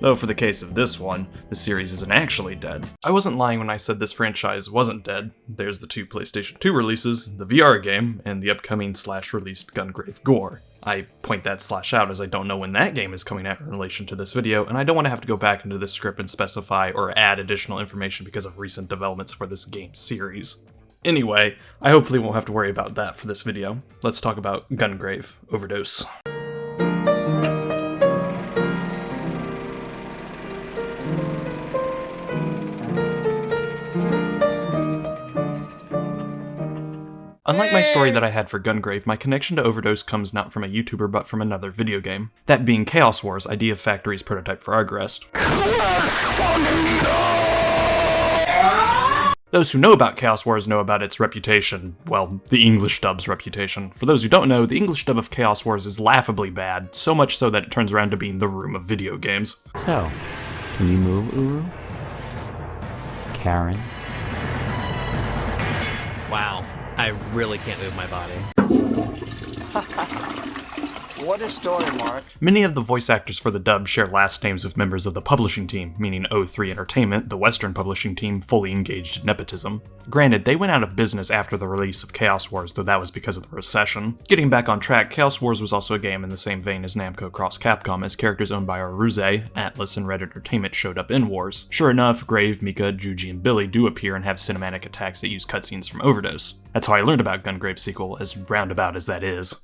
Though for the case of this one, the series isn't actually dead. I wasn't lying when I said this franchise wasn't dead. There's the 2 PlayStation 2 releases, the VR game, and the upcoming /released Gungrave Gore. I point that / out as I don't know when that game is coming out in relation to this video, and I don't want to have to go back into this script and specify or add additional information because of recent developments for this game series. Anyway, I hopefully won't have to worry about that for this video. Let's talk about Gungrave Overdose. Unlike my story that I had for Gungrave, my connection to Overdose comes not from a YouTuber but from another video game. That being Chaos Wars, Idea Factory's prototype for Argrest. Those who know about Chaos Wars know about its reputation, well, the English dub's reputation. For those who don't know, the English dub of Chaos Wars is laughably bad, so much so that it turns around to being the room of video games. So, can you move, Uru? Karen? Wow, I really can't move my body. What a story, Mark. Many of the voice actors for the dub share last names with members of the publishing team, meaning O3 Entertainment, the Western publishing team, fully engaged in nepotism. Granted, they went out of business after the release of Chaos Wars, though that was because of the recession. Getting back on track, Chaos Wars was also a game in the same vein as Namco Cross Capcom, as characters owned by Aruze, Atlas, and Red Entertainment showed up in Wars. Sure enough, Grave, Mika, Juji, and Billy do appear and have cinematic attacks that use cutscenes from Overdose. That's how I learned about Gungrave's sequel, as roundabout as that is.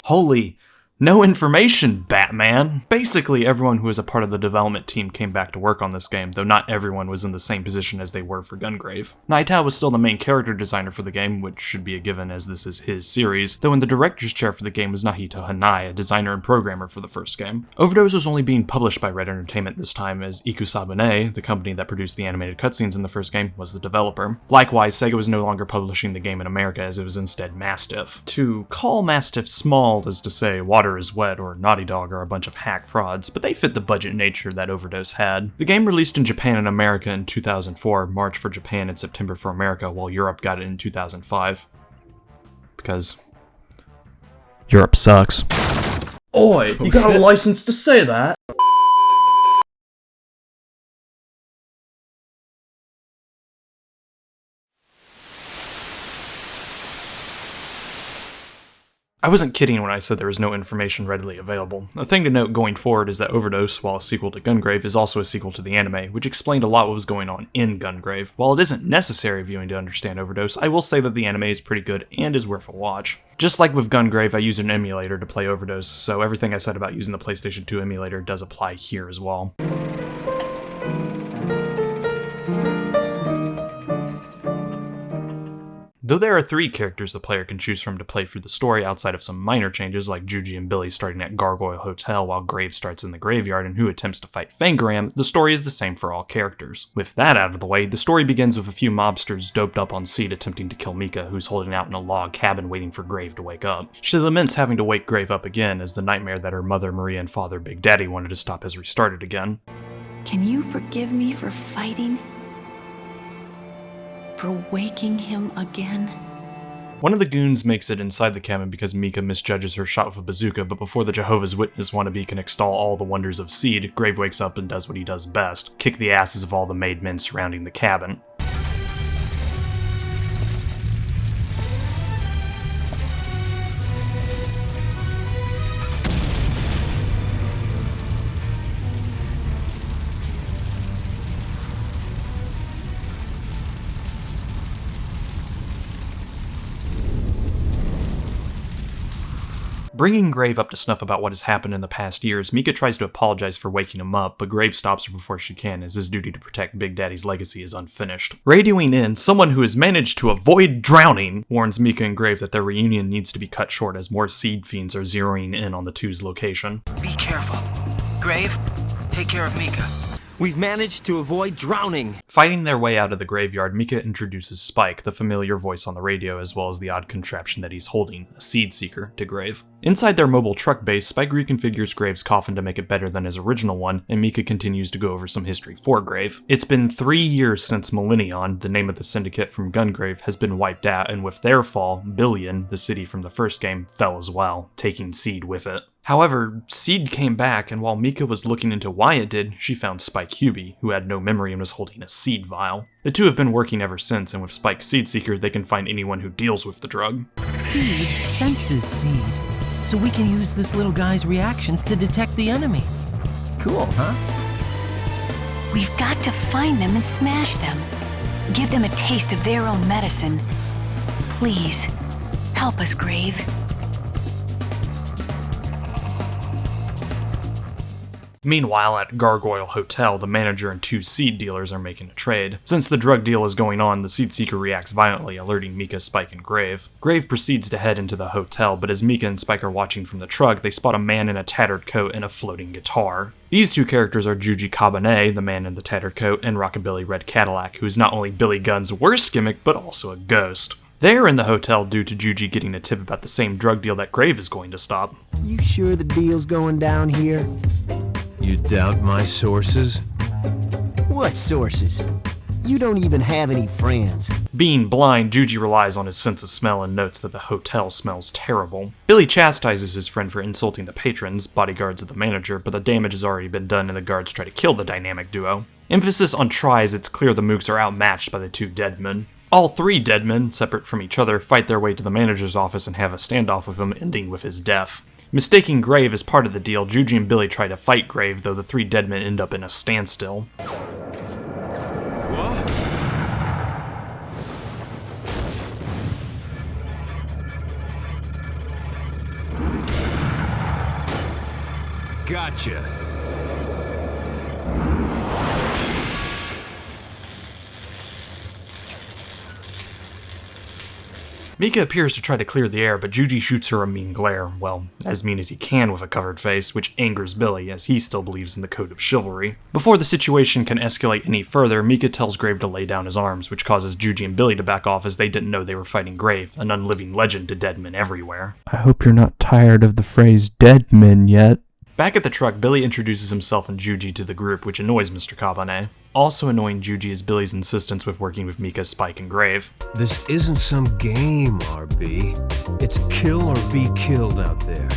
Holy, no information, Batman! Basically, everyone who was a part of the development team came back to work on this game, though not everyone was in the same position as they were for Gungrave. Naitao was still the main character designer for the game, which should be a given as this is his series, though in the director's chair for the game was Nahito Hanai, a designer and programmer for the first game. Overdose was only being published by Red Entertainment this time, as Ikusabune, the company that produced the animated cutscenes in the first game, was the developer. Likewise, Sega was no longer publishing the game in America, as it was instead Mastiff. To call Mastiff small is to say Water is Wet or Naughty Dog are a bunch of hack frauds, but they fit the budget nature that Overdose had. The game released in Japan and America in 2004, March for Japan and September for America, while Europe got it in 2005. Because Europe sucks. Oi, you got a license to say that? I wasn't kidding when I said there was no information readily available. A thing to note going forward is that Overdose, while a sequel to Gungrave, is also a sequel to the anime, which explained a lot what was going on in Gungrave. While it isn't necessary viewing to understand Overdose, I will say that the anime is pretty good and is worth a watch. Just like with Gungrave, I used an emulator to play Overdose, so everything I said about using the PlayStation 2 emulator does apply here as well. Though there are 3 characters the player can choose from to play through the story outside of some minor changes like Juji and Billy starting at Gargoyle Hotel while Grave starts in the graveyard and who attempts to fight Fangaram, the story is the same for all characters. With that out of the way, the story begins with a few mobsters doped up on seed attempting to kill Mika, who's holding out in a log cabin waiting for Grave to wake up. She laments having to wake Grave up again as the nightmare that her mother Maria and father Big Daddy wanted to stop has restarted again. Can you forgive me for fighting? For waking him again? One of the goons makes it inside the cabin because Mika misjudges her shot with a bazooka, but before the Jehovah's Witness wannabe can extol all the wonders of seed, Grave wakes up and does what he does best, kick the asses of all the made men surrounding the cabin. Bringing Grave up to snuff about what has happened in the past years, Mika tries to apologize for waking him up, but Grave stops her before she can, as his duty to protect Big Daddy's legacy is unfinished. Radioing in, someone who has managed to avoid drowning warns Mika and Grave that their reunion needs to be cut short as more seed fiends are zeroing in on the two's location. Be careful. Grave, take care of Mika. We've managed to avoid drowning. Fighting their way out of the graveyard, Mika introduces Spike, the familiar voice on the radio, as well as the odd contraption that he's holding, a seed seeker, to Grave. Inside their mobile truck base, Spike reconfigures Grave's coffin to make it better than his original one, and Mika continues to go over some history for Grave. It's been 3 years since Millennion, the name of the syndicate from Gungrave, has been wiped out, and with their fall, Billion, the city from the first game, fell as well, taking Seed with it. However, Seed came back, and while Mika was looking into why it did, she found Spike Hubie, who had no memory and was holding a seed vial. The two have been working ever since, and with Spike's Seed Seeker, they can find anyone who deals with the drug. Seed senses seed, so we can use this little guy's reactions to detect the enemy. Cool, huh? We've got to find them and smash them. Give them a taste of their own medicine. Please, help us, Grave. Meanwhile, at Gargoyle Hotel, the manager and 2 seed dealers are making a trade. Since the drug deal is going on, the Seed Seeker reacts violently, alerting Mika, Spike, and Grave. Grave proceeds to head into the hotel, but as Mika and Spike are watching from the truck, they spot a man in a tattered coat and a floating guitar. These 2 characters are Juji Kabane, the man in the tattered coat, and Rockabilly Red Cadillac, who is not only Billy Gunn's worst gimmick, but also a ghost. They're in the hotel due to Juji getting a tip about the same drug deal that Grave is going to stop. You sure the deal's going down here? You doubt my sources? What sources? You don't even have any friends. Being blind, Juji relies on his sense of smell and notes that the hotel smells terrible. Billy chastises his friend for insulting the patrons, bodyguards of the manager, but the damage has already been done and the guards try to kill the dynamic duo. Emphasis on tries, it's clear the mooks are outmatched by the 2 dead men. All 3 dead men, separate from each other, fight their way to the manager's office and have a standoff with him, ending with his death. Mistaking Grave as part of the deal, Juji and Billy try to fight Grave, though the 3 dead men end up in a standstill. What? Gotcha. Mika appears to try to clear the air, but Juji shoots her a mean glare, well, as mean as he can with a covered face, which angers Billy, as he still believes in the code of chivalry. Before the situation can escalate any further, Mika tells Grave to lay down his arms, which causes Juji and Billy to back off as they didn't know they were fighting Grave, an unliving legend to dead men everywhere. I hope you're not tired of the phrase dead men yet. Back at the truck, Billy introduces himself and Juji to the group, which annoys Mr. Kabane. Also annoying Juji is Billy's insistence with working with Mika, Spike, and Grave. This isn't some game, RB. It's kill or be killed out there.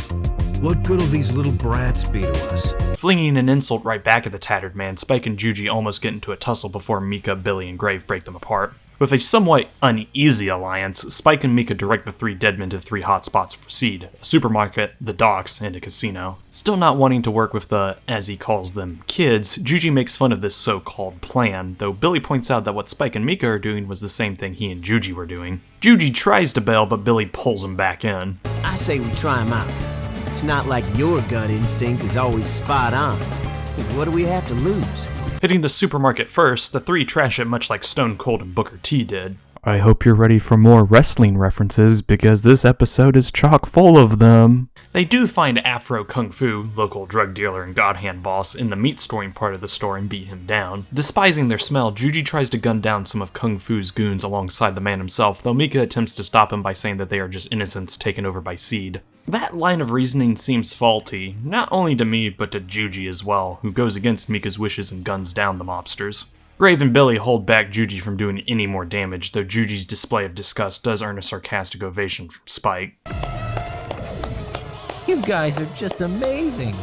What good will these little brats be to us? Flinging an insult right back at the tattered man, Spike and Juji almost get into a tussle before Mika, Billy, and Grave break them apart. With a somewhat uneasy alliance, Spike and Mika direct the 3 dead men to 3 hotspots for Seed, a supermarket, the docks, and a casino. Still not wanting to work with the, as he calls them, kids, Juji makes fun of this so-called plan, though Billy points out that what Spike and Mika are doing was the same thing he and Juji were doing. Juji tries to bail, but Billy pulls him back in. I say we try him out. It's not like your gut instinct is always spot on. What do we have to lose? Hitting the supermarket first, the 3 trash it much like Stone Cold and Booker T did. I hope you're ready for more wrestling references, because this episode is chock full of them. They do find Afro Kung Fu, local drug dealer and God Hand boss, in the meat storing part of the store and beat him down. Despising their smell, Juji tries to gun down some of Kung Fu's goons alongside the man himself, though Mika attempts to stop him by saying that they are just innocents taken over by Seed. That line of reasoning seems faulty, not only to me, but to Juji as well, who goes against Mika's wishes and guns down the mobsters. Grave and Billy hold back Juji from doing any more damage, though Juji's display of disgust does earn a sarcastic ovation from Spike. You guys are just amazing.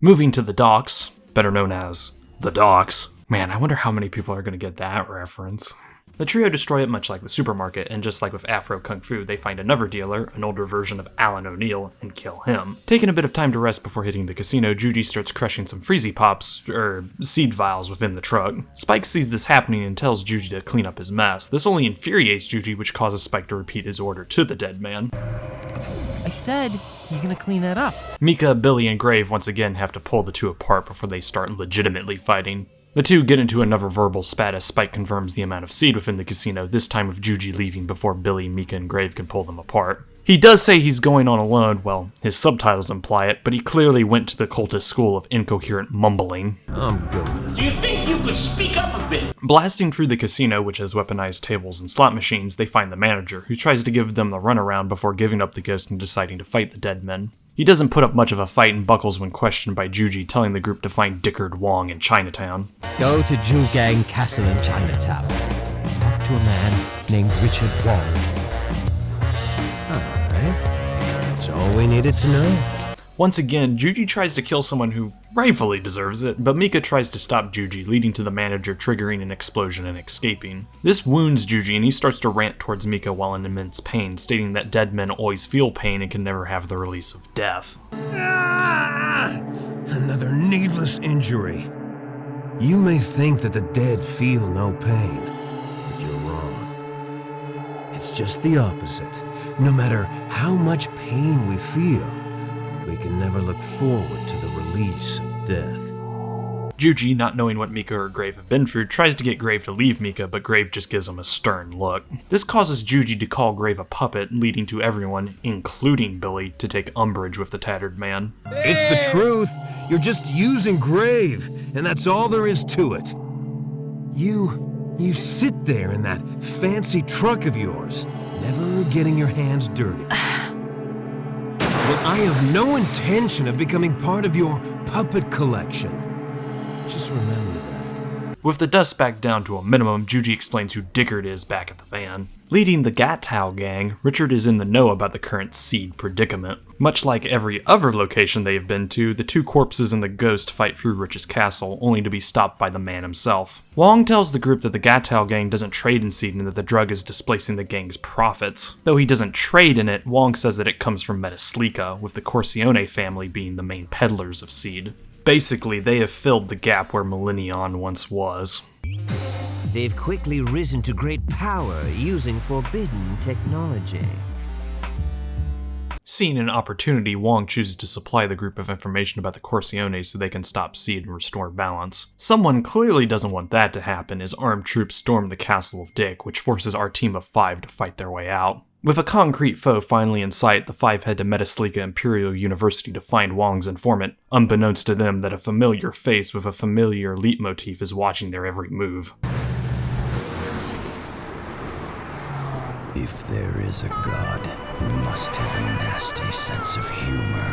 Moving to the docks, better known as the docks. Man, I wonder how many people are going to get that reference. The trio destroy it much like the supermarket, and just like with Afro Kung Fu, they find another dealer, an older version of Alan O'Neill, and kill him. Taking a bit of time to rest before hitting the casino, Juji starts crushing some Freezy Pops, seed vials within the truck. Spike sees this happening and tells Juji to clean up his mess. This only infuriates Juji, which causes Spike to repeat his order to the dead man. I said, you're gonna clean that up. Mika, Billy, and Grave once again have to pull the 2 apart before they start legitimately fighting. The 2 get into another verbal spat as Spike confirms the amount of seed within the casino, this time with Juji leaving before Billy, Mika, and Grave can pull them apart. He does say he's going on alone, well, his subtitles imply it, but he clearly went to the cultist school of incoherent mumbling. I'm good. Do you think you could speak up a bit? Blasting through the casino, which has weaponized tables and slot machines, they find the manager, who tries to give them the runaround before giving up the ghost and deciding to fight the dead men. He doesn't put up much of a fight and buckles when questioned by Juji, telling the group to find Dickard Wong in Chinatown. Go to Zhugang Castle in Chinatown. Talk to a man named Richard Wong. That's all we needed to know. Once again, Juji tries to kill someone who rightfully deserves it, but Mika tries to stop Juji, leading to the manager triggering an explosion and escaping. This wounds Juji and he starts to rant towards Mika while in immense pain, stating that dead men always feel pain and can never have the release of death. Another needless injury. You may think that the dead feel no pain, but you're wrong. It's just the opposite. No matter how much pain we feel, we can never look forward to the release of death. Juji, not knowing what Mika or Grave have been through, tries to get Grave to leave Mika, but Grave just gives him a stern look. This causes Juji to call Grave a puppet, leading to everyone, including Billy, to take umbrage with the tattered man. It's the truth. You're just using Grave, and that's all there is to it. You sit there in that fancy truck of yours, never getting your hands dirty. Well, I have no intention of becoming part of your puppet collection. Just remember that. With the dust back down to a minimum, Juji explains who Dickard is back at the van. Leading the Gatau gang, Richard is in the know about the current Seed predicament. Much like every other location they have been to, the two corpses and the ghost fight through Rich's castle, only to be stopped by the man himself. Wong tells the group that the Gatau gang doesn't trade in Seed and that the drug is displacing the gang's profits. Though he doesn't trade in it, Wong says that it comes from Metaslika, with the Corcione family being the main peddlers of Seed. Basically, they have filled the gap where Millennion once was. They've quickly risen to great power using forbidden technology. Seeing an opportunity, Wong chooses to supply the group of information about the Corciones so they can stop Seed and restore balance. Someone clearly doesn't want that to happen as armed troops storm the castle of Dick, which forces our team of 5 to fight their way out. With a concrete foe finally in sight, the 5 head to Metaslika Imperial University to find Wong's informant, unbeknownst to them that a familiar face with a familiar leitmotif is watching their every move. If there is a god, you must have a nasty sense of humor.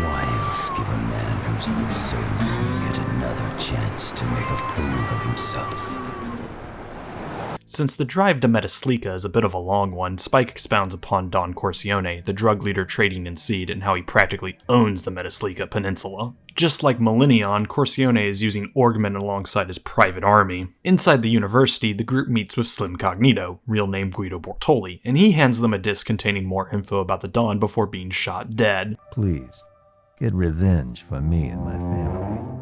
Why else give a man who's lived so long yet another chance to make a fool of himself? Since the drive to Metaslika is a bit of a long one, Spike expounds upon Don Corcione, the drug leader trading in Seed, and how he practically owns the Metaslika Peninsula. Just like Millennion, Corcione is using Orgmen alongside his private army. Inside the university, the group meets with Slim Cognito, real name Guido Bortoli, and he hands them a disc containing more info about the Dawn before being shot dead. Please, get revenge for me and my family.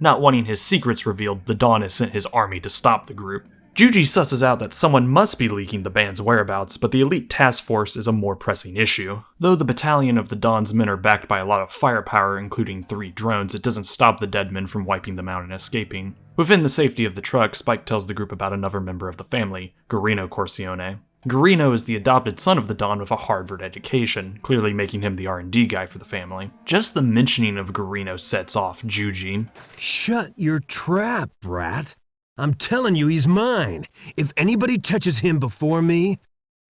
Not wanting his secrets revealed, the Dawn has sent his army to stop the group. Juji susses out that someone must be leaking the band's whereabouts, but the elite task force is a more pressing issue. Though the battalion of the Dawn's men are backed by a lot of firepower, including 3 drones, it doesn't stop the dead men from wiping them out and escaping. Within the safety of the truck, Spike tells the group about another member of the family, Garino Corcione. Garino is the adopted son of the Dawn with a Harvard education, clearly making him the R&D guy for the family. Just the mentioning of Garino sets off Juji. Shut your trap, brat. I'm telling you, he's mine. If anybody touches him before me,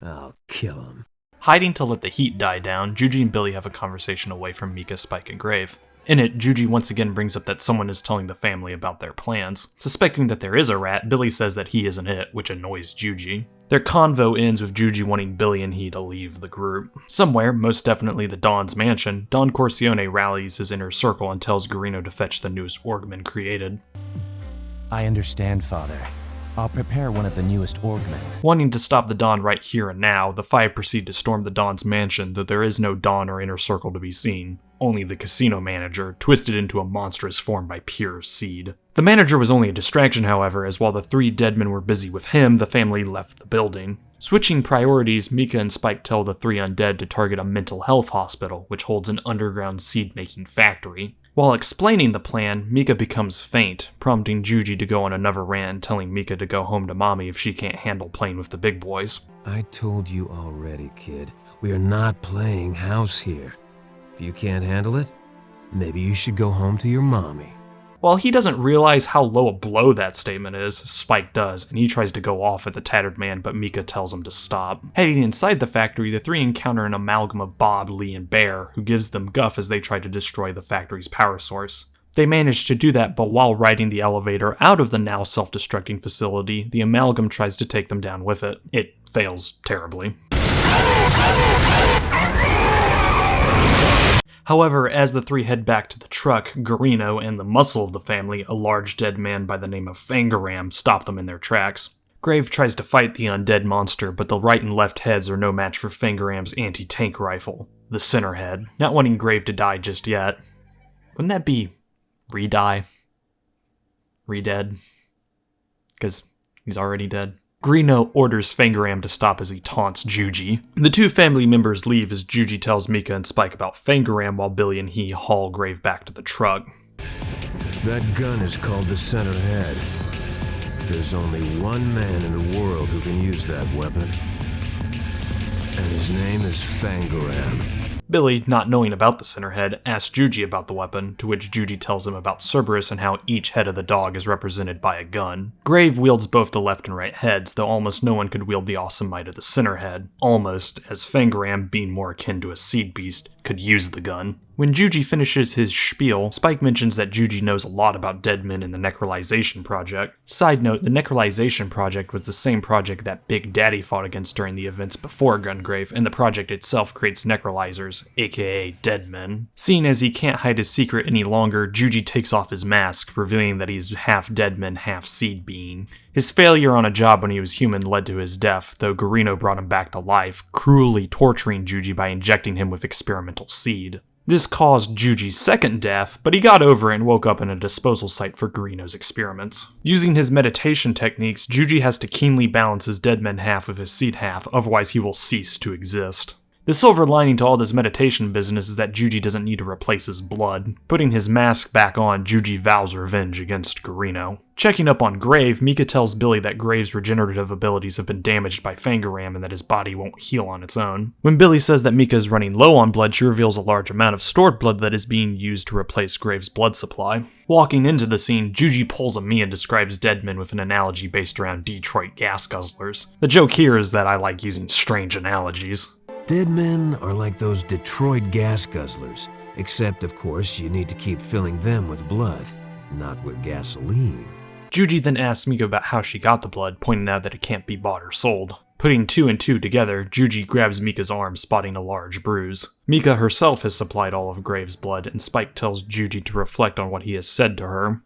I'll kill him. Hiding to let the heat die down, Juji and Billy have a conversation away from Mika, Spike, and Grave. In it, Juji once again brings up that someone is telling the family about their plans. Suspecting that there is a rat, Billy says that he isn't it, which annoys Juji. Their convo ends with Juji wanting Billy and he to leave the group. Somewhere, most definitely the Dawn's mansion, Don Corcione rallies his inner circle and tells Garino to fetch the newest Orgmen created. I understand, Father. I'll prepare one of the newest Orgmen. Wanting to stop the Dawn right here and now, the 5 proceed to storm the Dawn's mansion, though there is no Dawn or inner circle to be seen. Only the casino manager, twisted into a monstrous form by pure Seed. The manager was only a distraction, however, as while the 3 dead men were busy with him, the family left the building. Switching priorities, Mika and Spike tell the 3 undead to target a mental health hospital, which holds an underground seed-making factory. While explaining the plan, Mika becomes faint, prompting Juji to go on another rant, telling Mika to go home to mommy if she can't handle playing with the big boys. I told you already, kid. We are not playing house here. If you can't handle it, maybe you should go home to your mommy. While he doesn't realize how low a blow that statement is, Spike does, and he tries to go off at the tattered man, but Mika tells him to stop. Heading inside the factory, the three encounter an amalgam of Bob, Lee, and Bear, who gives them guff as they try to destroy the factory's power source. They manage to do that, but while riding the elevator out of the now self-destructing facility, the amalgam tries to take them down with it. It fails terribly. However, as the three head back to the truck, Garino and the muscle of the family, a large dead man by the name of Fangaram, stop them in their tracks. Grave tries to fight the undead monster, but the right and left heads are no match for Fangaram's anti-tank rifle, the center head. Not wanting Grave to die just yet. Wouldn't that be re-die? Re-dead? Because he's already dead. Greeno orders Fangaram to stop as he taunts Juji. The two family members leave as Juji tells Mika and Spike about Fangaram while Billy and he haul Grave back to the truck. That gun is called the center head. There's only one man in the world who can use that weapon. And his name is Fangaram. Billy, not knowing about the center head, asks Juji about the weapon, to which Juji tells him about Cerberus and how each head of the dog is represented by a gun. Grave wields both the left and right heads, though almost no one could wield the awesome might of the center head. Almost, as Fangaram, being more akin to a seed beast, could use the gun. When Juji finishes his spiel, Spike mentions that Juji knows a lot about dead men in the Necrolization Project. Side note, the Necrolization Project was the same project that Big Daddy fought against during the events before Gungrave, and the project itself creates necrolizers, aka dead men. Seeing as he can't hide his secret any longer, Juji takes off his mask, revealing that he's half dead man, half seed being. His failure on a job when he was human led to his death, though Garino brought him back to life, cruelly torturing Juji by injecting him with experimental seed. This caused Juji's second death, but he got over it and woke up in a disposal site for Garino's experiments. Using his meditation techniques, Juji has to keenly balance his dead man half with his seed half, otherwise he will cease to exist. The silver lining to all this meditation business is that Juji doesn't need to replace his blood. Putting his mask back on, Juji vows revenge against Garino. Checking up on Grave, Mika tells Billy that Grave's regenerative abilities have been damaged by Fangaram and that his body won't heal on its own. When Billy says that Mika is running low on blood, she reveals a large amount of stored blood that is being used to replace Grave's blood supply. Walking into the scene, Juji pulls a me and describes dead men with an analogy based around Detroit gas guzzlers. The joke here is that I like using strange analogies. Dead men are like those Detroit gas guzzlers, except, of course, you need to keep filling them with blood, not with gasoline. Juji then asks Mika about how she got the blood, pointing out that it can't be bought or sold. Putting two and two together, Juji grabs Mika's arm, spotting a large bruise. Mika herself has supplied all of Grave's blood, and Spike tells Juji to reflect on what he has said to her.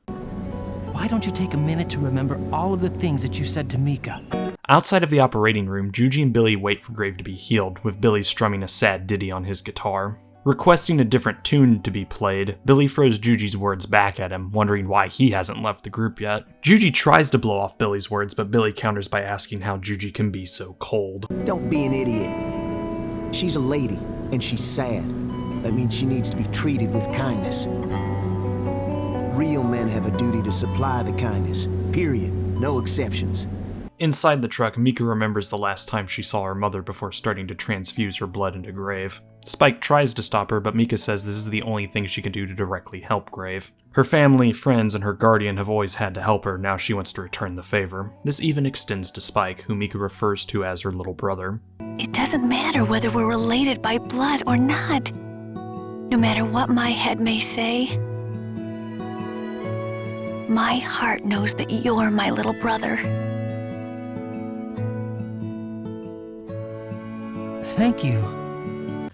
Why don't you take a minute to remember all of the things that you said to Mika? Outside of the operating room, Juji and Billy wait for Grave to be healed, with Billy strumming a sad ditty on his guitar. Requesting a different tune to be played, Billy throws Juji's words back at him, wondering why he hasn't left the group yet. Juji tries to blow off Billy's words, but Billy counters by asking how Juji can be so cold. Don't be an idiot. She's a lady, and she's sad. That means she needs to be treated with kindness. Real men have a duty to supply the kindness, period. No exceptions. Inside the truck, Mika remembers the last time she saw her mother before starting to transfuse her blood into Grave. Spike tries to stop her, but Mika says this is the only thing she can do to directly help Grave. Her family, friends, and her guardian have always had to help her, now she wants to return the favor. This even extends to Spike, who Mika refers to as her little brother. It doesn't matter whether we're related by blood or not. No matter what my head may say, my heart knows that you're my little brother. Thank you.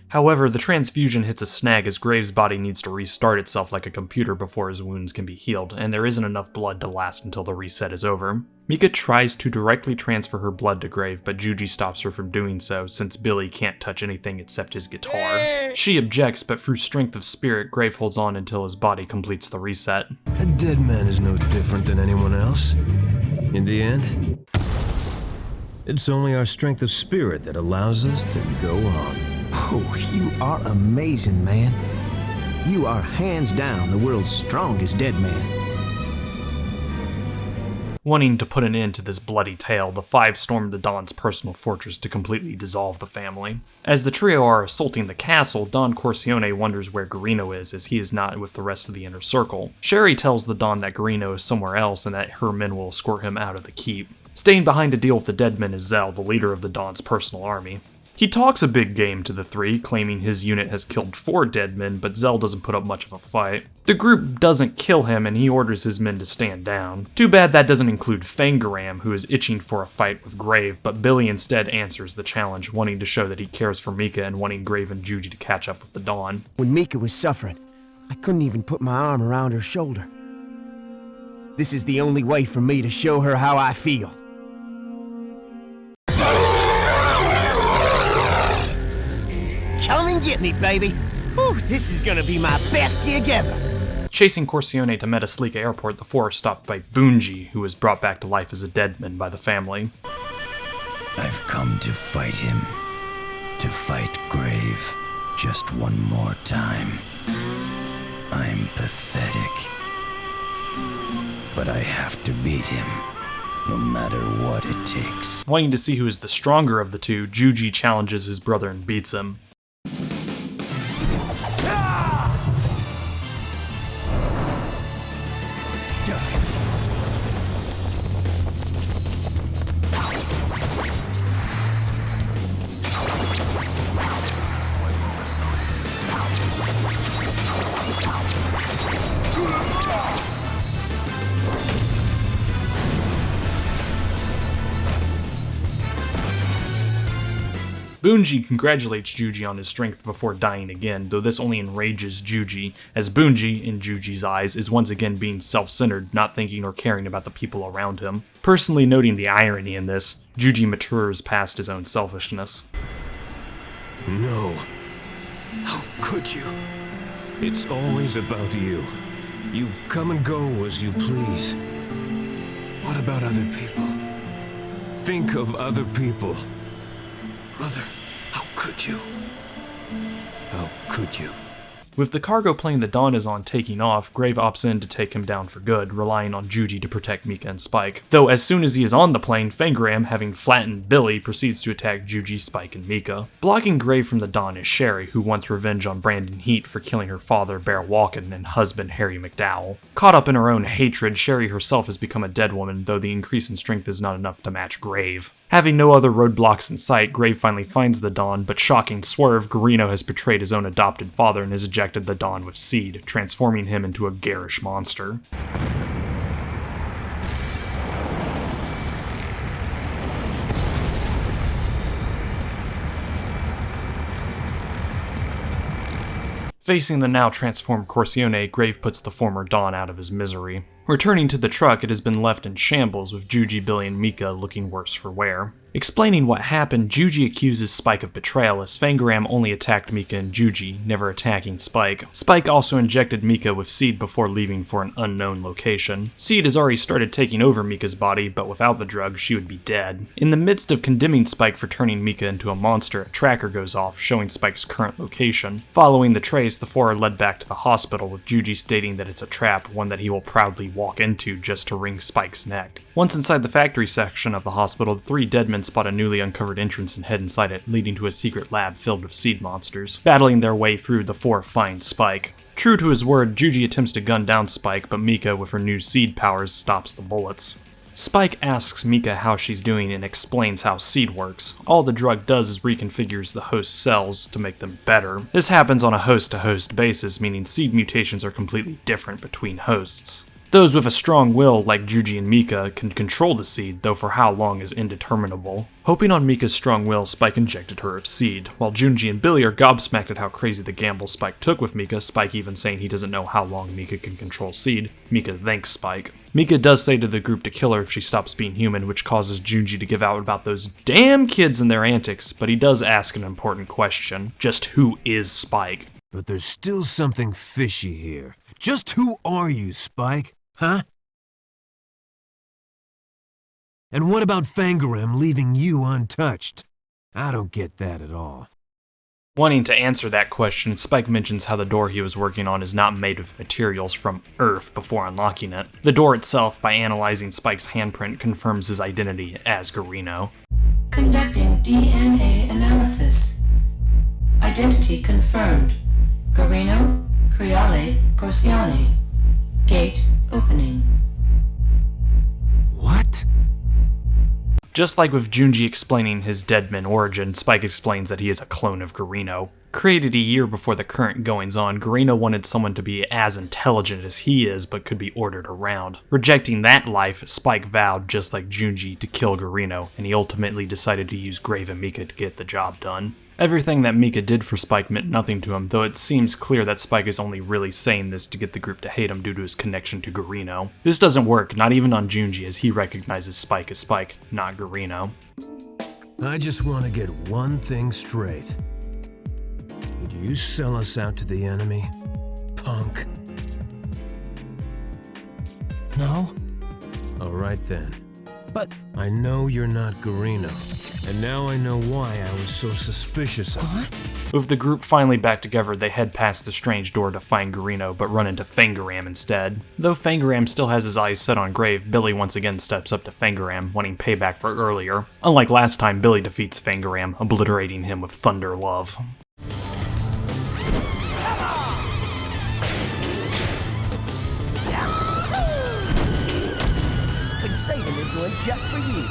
However, the transfusion hits a snag as Grave's body needs to restart itself like a computer before his wounds can be healed, and there isn't enough blood to last until the reset is over. Mika tries to directly transfer her blood to Grave, but Juji stops her from doing so since Billy can't touch anything except his guitar. She objects, but through strength of spirit, Grave holds on until his body completes the reset. A dead man is no different than anyone else. In the end, it's only our strength of spirit that allows us to go on. Oh, you are amazing, man. You are hands down the world's strongest dead man. Wanting to put an end to this bloody tale, the five stormed the Don's personal fortress to completely dissolve the family. As the trio are assaulting the castle, Don Corleone wonders where Garino is, as he is not with the rest of the inner circle. Sherry tells the Don that Garino is somewhere else and that her men will escort him out of the keep. Staying behind to deal with the dead men is Zell, the leader of the Don's personal army. He talks a big game to the three, claiming his unit has killed 4 dead men, but Zell doesn't put up much of a fight. The group doesn't kill him, and he orders his men to stand down. Too bad that doesn't include Fangaram, who is itching for a fight with Grave, but Billy instead answers the challenge, wanting to show that he cares for Mika and wanting Grave and Juji to catch up with the Dawn. When Mika was suffering, I couldn't even put my arm around her shoulder. This is the only way for me to show her how I feel. Come and get me, baby! Whew, this is gonna be my best gig ever! Chasing Corleone to Metaslika Airport, the four are stopped by Boonji, who was brought back to life as a dead man by the family. I've come to fight him. To fight Grave. Just one more time. I'm pathetic. But I have to beat him. No matter what it takes. Wanting to see who is the stronger of the two, Juji challenges his brother and beats him. Boonji congratulates Juji on his strength before dying again, though this only enrages Juji, as Boonji, in Juji's eyes, is once again being self-centered, not thinking or caring about the people around him. Personally noting the irony in this, Juji matures past his own selfishness. No. How could you? It's always about you. You come and go as you please. What about other people? Think of other people. Brother, how could you? How could you? With the cargo plane the Dawn is on taking off, Grave opts in to take him down for good, relying on Juji to protect Mika and Spike. Though as soon as he is on the plane, Fangaram, having flattened Billy, proceeds to attack Juji, Spike, and Mika. Blocking Grave from the Dawn is Sherry, who wants revenge on Brandon Heat for killing her father, Bear Walken, and husband, Harry McDowell. Caught up in her own hatred, Sherry herself has become a dead woman, though the increase in strength is not enough to match Grave. Having no other roadblocks in sight, Grave finally finds the Dawn, but shocking swerve, Garino has betrayed his own adopted father and has ejected the Dawn with seed, transforming him into a garish monster. Facing the now transformed Corleone, Grave puts the former Dawn out of his misery. Returning to the truck, it has been left in shambles, with Juji, Billy, and Mika looking worse for wear. Explaining what happened, Juji accuses Spike of betrayal, as Fangaram only attacked Mika and Juji, never attacking Spike. Spike also injected Mika with seed before leaving for an unknown location. Seed has already started taking over Mika's body, but without the drug, she would be dead. In the midst of condemning Spike for turning Mika into a monster, a tracker goes off, showing Spike's current location. Following the trace, the four are led back to the hospital, with Juji stating that it's a trap, one that he will proudly walk into just to wring Spike's neck. Once inside the factory section of the hospital, the 3 dead men spot a newly uncovered entrance and head inside it, leading to a secret lab filled with seed monsters. Battling their way through, the 4 find Spike. True to his word, Juji attempts to gun down Spike, but Mika, with her new seed powers, stops the bullets. Spike asks Mika how she's doing and explains how seed works. All the drug does is reconfigures the host's cells to make them better. This happens on a host-to-host basis, meaning seed mutations are completely different between hosts. Those with a strong will, like Juji and Mika, can control the seed, though for how long is indeterminable. Hoping on Mika's strong will, Spike injected her of seed. While Junji and Billy are gobsmacked at how crazy the gamble Spike took with Mika, Spike even saying he doesn't know how long Mika can control seed. Mika thanks Spike. Mika does say to the group to kill her if she stops being human, which causes Junji to give out about those damn kids and their antics, but he does ask an important question. Just who is Spike? But there's still something fishy here. Just who are you, Spike? Huh? And what about Fangaram leaving you untouched? I don't get that at all. Wanting to answer that question, Spike mentions how the door he was working on is not made of materials from Earth before unlocking it. The door itself, by analyzing Spike's handprint, confirms his identity as Garino. Conducting DNA analysis. Identity confirmed. Garino, Creale, Corsiani. Gate opening. What? Just like with Junji explaining his Deadman origin, Spike explains that he is a clone of Garino. Created a year before the current goings-on, Garino wanted someone to be as intelligent as he is, but could be ordered around. Rejecting that life, Spike vowed, just like Junji, to kill Garino, and he ultimately decided to use Grave and Mika to get the job done. Everything that Mika did for Spike meant nothing to him, though it seems clear that Spike is only really saying this to get the group to hate him due to his connection to Garino. This doesn't work, not even on Junji, as he recognizes Spike as Spike, not Garino. I just want to get one thing straight. Did you sell us out to the enemy, punk? No? All right then. But I know you're not Garino, and now I know why I was so suspicious of you. what? With the group finally back together, they head past the strange door to find Garino, but run into Fangaram instead. Though Fangaram still has his eyes set on Grave, Billy once again steps up to Fangaram, wanting payback for earlier. Unlike last time, Billy defeats Fangaram, obliterating him with Thunder Love. Been saving this one just for you.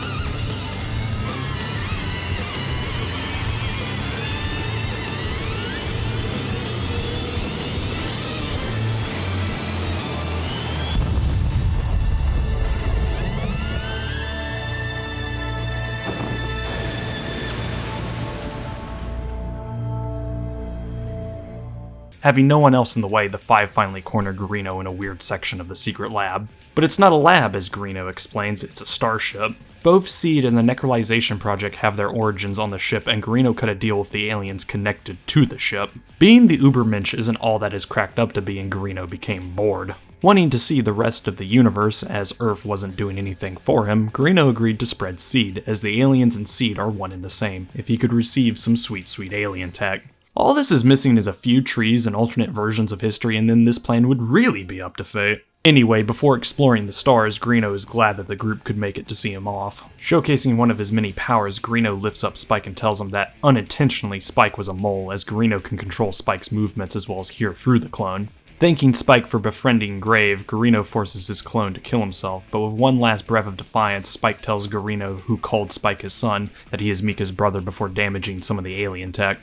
Having no one else in the way, the five finally corner Garino in a weird section of the secret lab. But it's not a lab, as Garino explains, it's a starship. Both Seed and the Necrolization Project have their origins on the ship, and Garino cut a deal with the aliens connected to the ship. Being the Ubermensch isn't all that is cracked up to be, and Garino became bored. Wanting to see the rest of the universe, as Earth wasn't doing anything for him, Garino agreed to spread Seed, as the aliens and Seed are one and the same, if he could receive some sweet, sweet alien tech. All this is missing is a few trees and alternate versions of history, and then this plan would really be up to fate. Anyway, before exploring the stars, Garino is glad that the group could make it to see him off. Showcasing one of his many powers, Garino lifts up Spike and tells him that, unintentionally, Spike was a mole, as Garino can control Spike's movements as well as hear through the clone. Thanking Spike for befriending Grave, Garino forces his clone to kill himself, but with one last breath of defiance, Spike tells Garino, who called Spike his son, that he is Mika's brother before damaging some of the alien tech.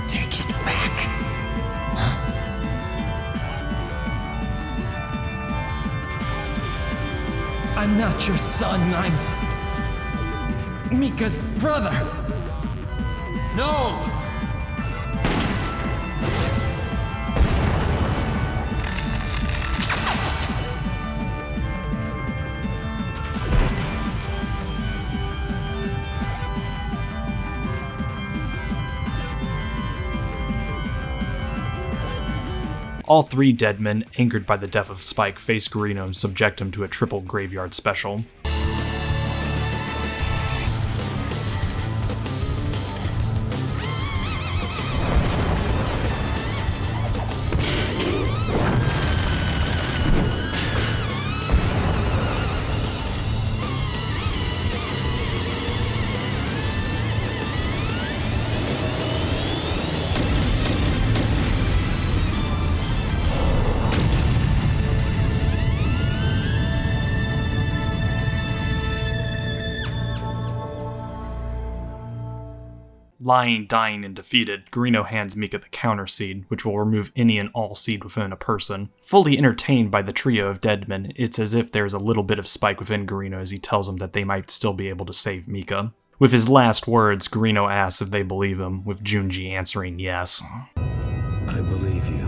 Take it back. Huh? I'm not your son, I'm Mika's brother. No! All three dead men, angered by the death of Spike, face Garino and subject him to a triple graveyard special. Lying, dying, and defeated, Garino hands Mika the counter seed, which will remove any and all seed within a person. Fully entertained by the trio of dead men, it's as if there's a little bit of Spike within Garino as he tells them that they might still be able to save Mika. With his last words, Garino asks if they believe him, with Junji answering yes. I believe you.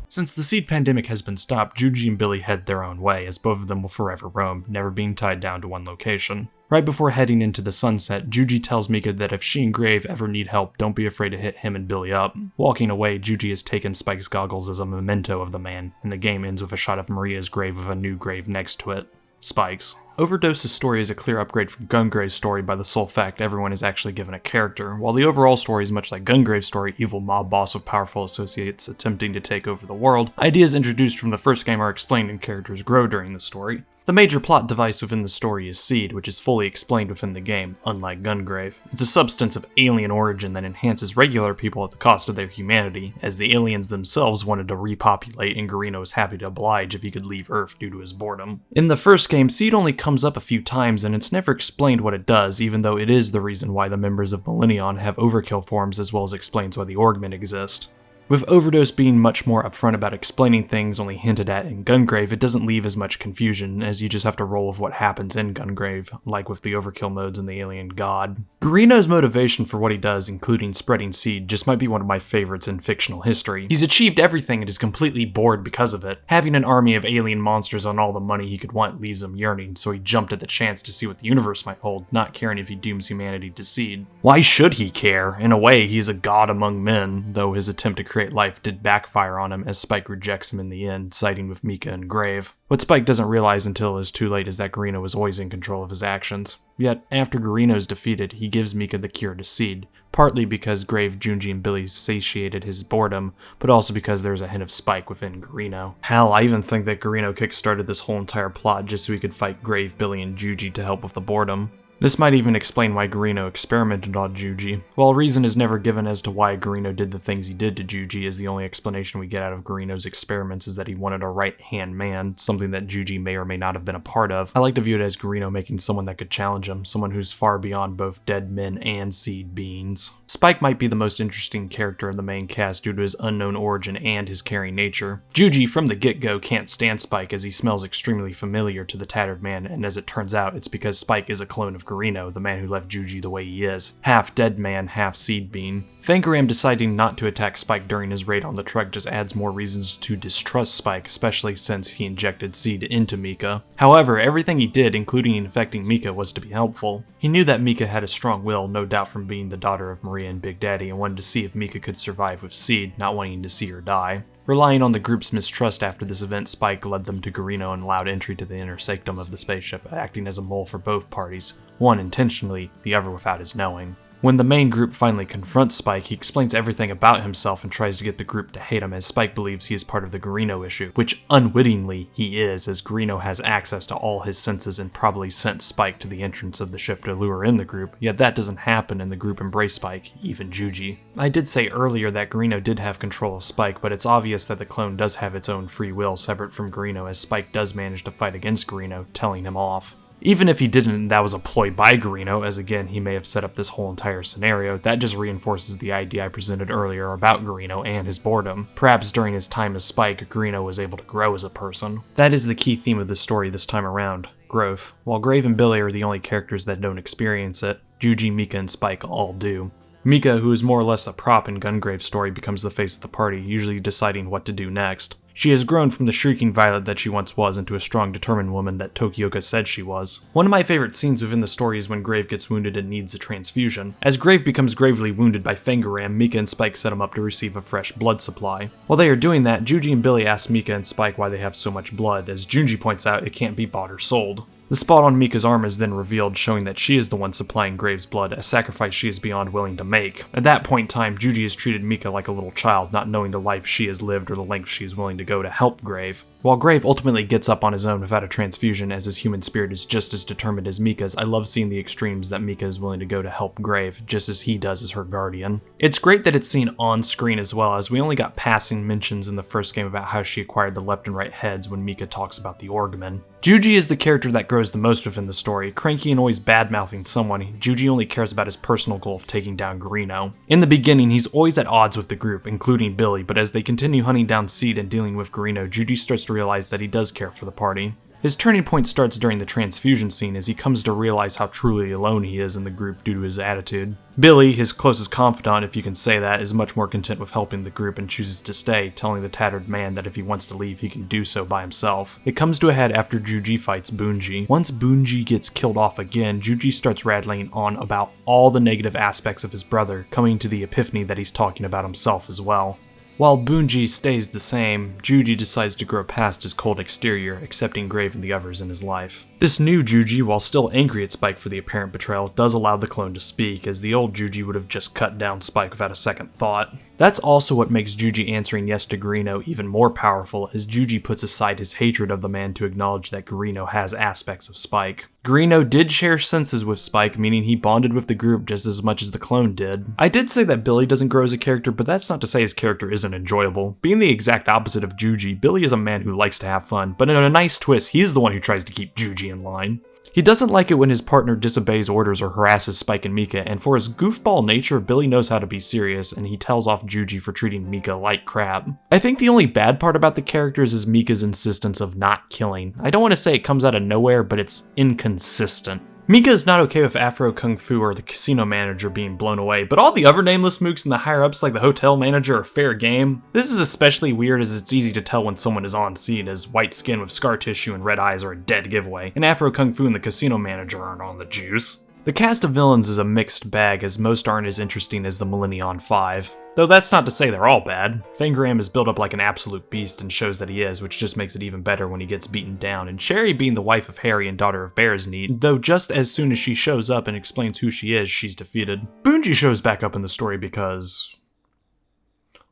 Since the seed pandemic has been stopped, Juji and Billy head their own way, as both of them will forever roam, never being tied down to one location. Right before heading into the sunset, Juji tells Mika that if she and Grave ever need help, don't be afraid to hit him and Billy up. Walking away, Juji has taken Spike's goggles as a memento of the man, and the game ends with a shot of Maria's grave with a new grave next to it. Spike's. Overdose's story is a clear upgrade from Gungrave's story by the sole fact everyone is actually given a character. While the overall story is much like Gungrave's story, evil mob boss with powerful associates attempting to take over the world, ideas introduced from the first game are explained and characters grow during the story. The major plot device within the story is Seed, which is fully explained within the game, unlike Gungrave. It's a substance of alien origin that enhances regular people at the cost of their humanity, as the aliens themselves wanted to repopulate and Garino was happy to oblige if he could leave Earth due to his boredom. In the first game, Seed only comes up a few times and it's never explained what it does, even though it is the reason why the members of Millennion have overkill forms as well as explains why the Orgmen exist. With Overdose being much more upfront about explaining things only hinted at in Gungrave, it doesn't leave as much confusion, as you just have to roll with what happens in Gungrave, like with the overkill modes and the alien god. Garino's motivation for what he does, including spreading seed, just might be one of my favorites in fictional history. He's achieved everything and is completely bored because of it. Having an army of alien monsters on all the money he could want leaves him yearning, so he jumped at the chance to see what the universe might hold, not caring if he dooms humanity to seed. Why should he care? In a way, he is a god among men, though his attempt to create life did backfire on him as Spike rejects him in the end, siding with Mika and Grave. What Spike doesn't realize until it is too late is that Garino was always in control of his actions. Yet, after Garino is defeated, he gives Mika the cure to seed, partly because Grave, Junji, and Billy satiated his boredom, but also because there's a hint of Spike within Garino. Hell, I even think that Garino kickstarted this whole entire plot just so he could fight Grave, Billy, and Junji to help with the boredom. This might even explain why Garino experimented on Junji. While reason is never given as to why Garino did the things he did to Junji, as the only explanation we get out of Garino's experiments is that he wanted a right-hand man, something that Junji may or may not have been a part of. I like to view it as Garino making someone that could challenge him, someone who's far beyond both dead men and seed beings. Spike might be the most interesting character in the main cast due to his unknown origin and his caring nature. Junji, from the get-go, can't stand Spike as he smells extremely familiar to the tattered man, and as it turns out, it's because Spike is a clone of Garino, the man who left Junji the way he is. Half dead man, half seed being. Fangaram deciding not to attack Spike during his raid on the truck just adds more reasons to distrust Spike, especially since he injected seed into Mika. However, everything he did, including infecting Mika, was to be helpful. He knew that Mika had a strong will, no doubt from being the daughter of Maria and Big Daddy, and wanted to see if Mika could survive with seed, not wanting to see her die. Relying on the group's mistrust after this event, Spike led them to Garino and allowed entry to the inner sanctum of the spaceship, acting as a mole for both parties, one intentionally, the other without his knowing. When the main group finally confronts Spike, he explains everything about himself and tries to get the group to hate him, as Spike believes he is part of the Garino issue, which unwittingly he is, as Garino has access to all his senses and probably sent Spike to the entrance of the ship to lure in the group, yet that doesn't happen and the group embrace Spike, even Junji. I did say earlier that Garino did have control of Spike, but it's obvious that the clone does have its own free will separate from Garino, as Spike does manage to fight against Garino, telling him off. Even if he didn't, that was a ploy by Garino, as again, he may have set up this whole entire scenario. That just reinforces the idea I presented earlier about Garino and his boredom. Perhaps during his time as Spike, Garino was able to grow as a person. That is the key theme of the story this time around, growth. While Grave and Billy are the only characters that don't experience it, Junji, Mika, and Spike all do. Mika, who is more or less a prop in Gungrave's story, becomes the face of the party, usually deciding what to do next. She has grown from the shrieking violet that she once was into a strong, determined woman that Tokioka said she was. One of my favorite scenes within the story is when Grave gets wounded and needs a transfusion. As Grave becomes gravely wounded by Fangaram, Mika and Spike set him up to receive a fresh blood supply. While they are doing that, Junji and Billy ask Mika and Spike why they have so much blood, as Junji points out it can't be bought or sold. The spot on Mika's arm is then revealed, showing that she is the one supplying Grave's blood, a sacrifice she is beyond willing to make. At that point in time, Junji has treated Mika like a little child, not knowing the life she has lived or the length she is willing to go to help Grave. While Grave ultimately gets up on his own without a transfusion, as his human spirit is just as determined as Mika's, I love seeing the extremes that Mika is willing to go to help Grave, just as he does as her guardian. It's great that it's seen on screen as well, as we only got passing mentions in the first game about how she acquired the left and right heads when Mika talks about the Orgmen. Junji is the character that grows the most within the story. Cranky and always bad-mouthing someone, Junji only cares about his personal goal of taking down Garino. In the beginning, he's always at odds with the group, including Billy, but as they continue hunting down Seed and dealing with Garino, Junji starts to realize that he does care for the party. His turning point starts during the transfusion scene as he comes to realize how truly alone he is in the group due to his attitude. Billy, his closest confidant, if you can say that, is much more content with helping the group and chooses to stay, telling the tattered man that if he wants to leave, he can do so by himself. It comes to a head after Juji fights Bunji. Once Bunji gets killed off again, Juji starts rattling on about all the negative aspects of his brother, coming to the epiphany that he's talking about himself as well. While Bunji stays the same, Juji decides to grow past his cold exterior, accepting Grave and the others in his life. This new Juji, while still angry at Spike for the apparent betrayal, does allow the clone to speak, as the old Juji would have just cut down Spike without a second thought. That's also what makes Juji answering yes to Garino even more powerful, as Juji puts aside his hatred of the man to acknowledge that Garino has aspects of Spike. Garino did share senses with Spike, meaning he bonded with the group just as much as the clone did. I did say that Billy doesn't grow as a character, but that's not to say his character isn't enjoyable. Being the exact opposite of Juji, Billy is a man who likes to have fun, but in a nice twist, he's the one who tries to keep Juji in line. He doesn't like it when his partner disobeys orders or harasses Spike and Mika, and for his goofball nature, Billy knows how to be serious, and he tells off Juji for treating Mika like crap. I think the only bad part about the characters is Mika's insistence of not killing. I don't want to say it comes out of nowhere, but it's inconsistent. Mika is not okay with Afro Kung Fu or the casino manager being blown away, but all the other nameless mooks and the higher-ups like the hotel manager are fair game. This is especially weird as it's easy to tell when someone is on scene, as white skin with scar tissue and red eyes are a dead giveaway, and Afro Kung Fu and the casino manager aren't on the juice. The cast of villains is a mixed bag, as most aren't as interesting as the Millennium 5. Though that's not to say they're all bad. Fangram is built up like an absolute beast and shows that he is, which just makes it even better when he gets beaten down, and Sherry being the wife of Harry and daughter of Bear is neat, though just as soon as she shows up and explains who she is, she's defeated. Bunji shows back up in the story because...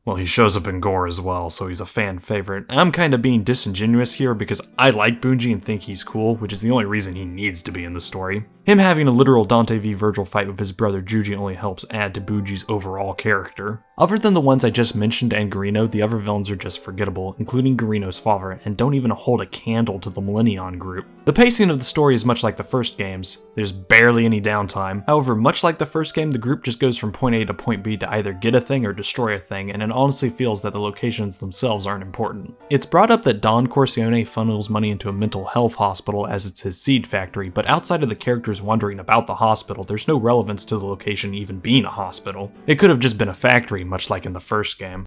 well, he shows up in gore as well, so he's a fan favorite. I'm kinda being disingenuous here because I like Bunji and think he's cool, which is the only reason he needs to be in the story. Him having a literal Dante v Virgil fight with his brother Juji only helps add to Bunji's overall character. Other than the ones I just mentioned and Garino, the other villains are just forgettable, including Garino's father, and don't even hold a candle to the Millennium group. The pacing of the story is much like the first games. There's barely any downtime. However, much like the first game, the group just goes from point A to point B to either get a thing or destroy a thing, and it honestly feels that the locations themselves aren't important. It's brought up that Don Corleone funnels money into a mental health hospital as it's his seed factory, but outside of the characters wondering about the hospital, there's no relevance to the location even being a hospital. It could have just been a factory, much like in the first game.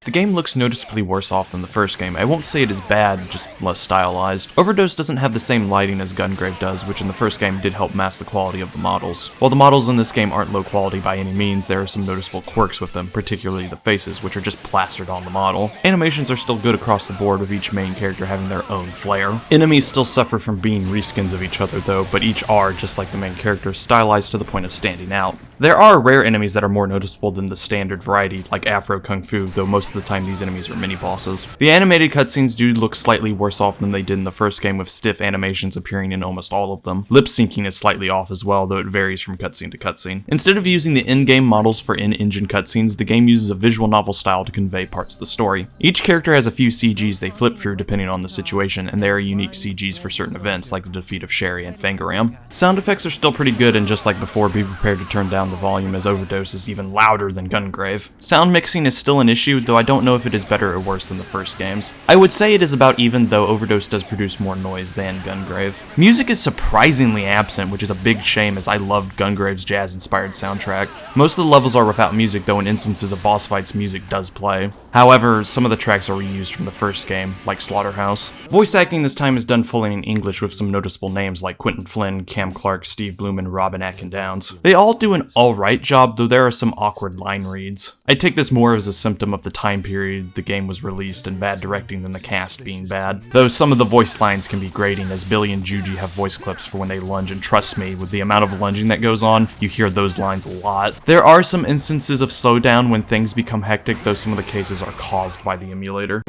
The game looks noticeably worse off than the first game. I won't say it is bad, just less stylized. Overdose doesn't have the same lighting as Gungrave does, which in the first game did help mask the quality of the models. While the models in this game aren't low quality by any means, there are some noticeable quirks with them, particularly the faces, which are just plastered on the model. Animations are still good across the board, with each main character having their own flair. Enemies still suffer from being reskins of each other though, but each are, just like the main characters, stylized to the point of standing out. There are rare enemies that are more noticeable than the standard variety, like Afro Kung Fu, though most of the time these enemies are mini-bosses. The animated cutscenes do look slightly worse off than they did in the first game, with stiff animations appearing in almost all of them. Lip syncing is slightly off as well, though it varies from cutscene to cutscene. Instead of using the in-game models for in-engine cutscenes, the game uses a visual novel style to convey parts of the story. Each character has a few CGs they flip through depending on the situation, and there are unique CGs for certain events, like the defeat of Sherry and Fangaram. Sound effects are still pretty good, and just like before, be prepared to turn down the volume as Overdose is even louder than Gungrave. Sound mixing is still an issue, though I don't know if it is better or worse than the first games. I would say it is about even, though Overdose does produce more noise than Gungrave. Music is surprisingly absent, which is a big shame as I loved Gungrave's jazz-inspired soundtrack. Most of the levels are without music, though in instances of boss fights music does play. However, some of the tracks are reused from the first game, like Slaughterhouse. Voice acting this time is done fully in English with some noticeable names like Quentin Flynn, Cam Clark, Steve Bloom, and Robin Atkin Downs. They all do an alright job, though there are some awkward line reads. I take this more as a symptom of the time period the game was released and bad directing than the cast being bad. Though some of the voice lines can be grating, as Billy and Juji have voice clips for when they lunge, and trust me, with the amount of lunging that goes on, you hear those lines a lot. There are some instances of slowdown when things become hectic, though some of the cases are caused by the emulator.